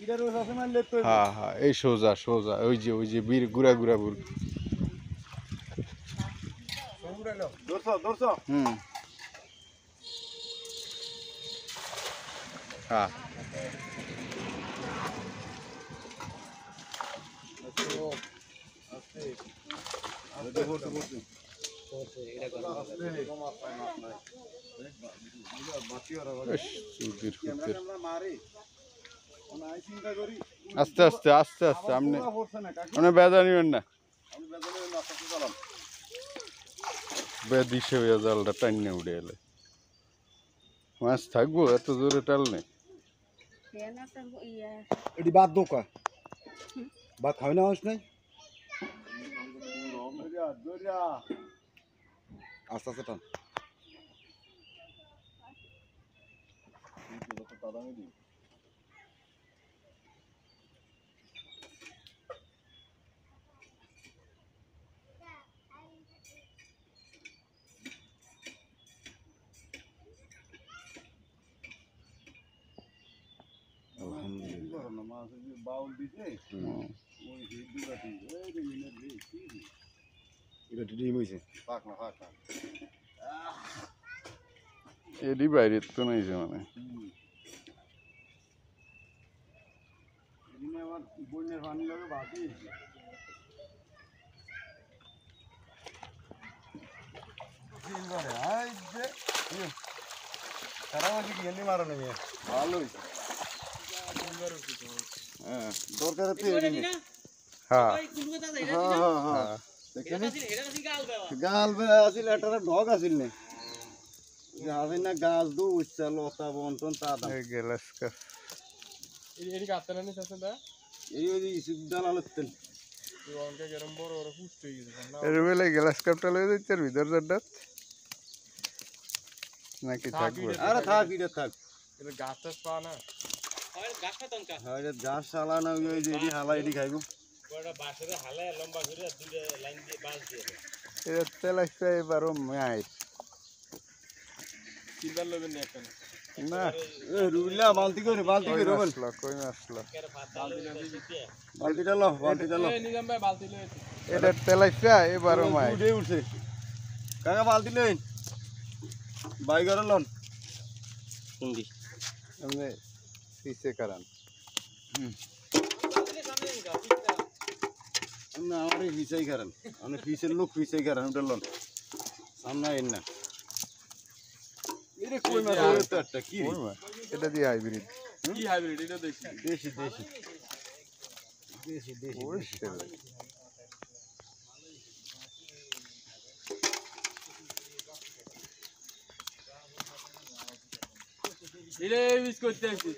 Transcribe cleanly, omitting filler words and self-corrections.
হ্যাঁ হ্যাঁ এই সোজা সোজা ওই যে বীর গুড়া গুড়া বুর হুম হ্যাঁ আস্তে আস্তে আস্তে আস্তে আপনি বেদা নিবেন না বেদিসে জালটা টাইনে উঠে এলে মাছ থাকবো এত জোরে টাল নেই এটি বাদ দোকা বাদ খাওয়াই না নাই আস্তে আস্তে টান এডি বাইরে তো নাইছে মানে গাল আছিল এটা ঢক আছিল নে আছে না গাছ দু উচ্চা লতা বন্টন তা গেলাস কাপ এরি কাটতে না নিছে দা এই ওই সিদ্ধাল আলতেন তুই অনকে গরম বড় বড় পুষ্ট হয়ে গেছে এর বেলে গেলাস কাপটা লয়ে যাইতে ভিতর জড্ডাত নাকি থাকবে আরে থাক ইটা থাক এটা গাছ টাছ পা না আর গাছ পাতনকা হয় গাছ শালা না ওই যে এডি হালা এডি খাইবো ওটা বাঁশের হালে লম্বা করে দুটো লাইন দিয়ে বাঁশ দিয়ে এর তেল আসছে এবারও মাইর সিলভার লবেন না একটা না এ রুইলা বালতি করে বল কই আসলো বালতিটা লো এই নিজাম ভাই বালতি লই এটা তেল আসছে এবারও মাইর উঠে উঠছে কাকা বালতি লইন বাইগার লন কুন্ডি এমনি পিছে কারণ না আমারে ফিসাই কারণ মানে ফিসের লোক ফিসাই কারণ ওটা লন সামনে আইন না এরে কই মাছ তো একটা কি এটা দিয়ে হাইব্রিড কি হাইব্রিড এটা দেখি দেশি ওই তেল ইলে ইউজ করতে আছি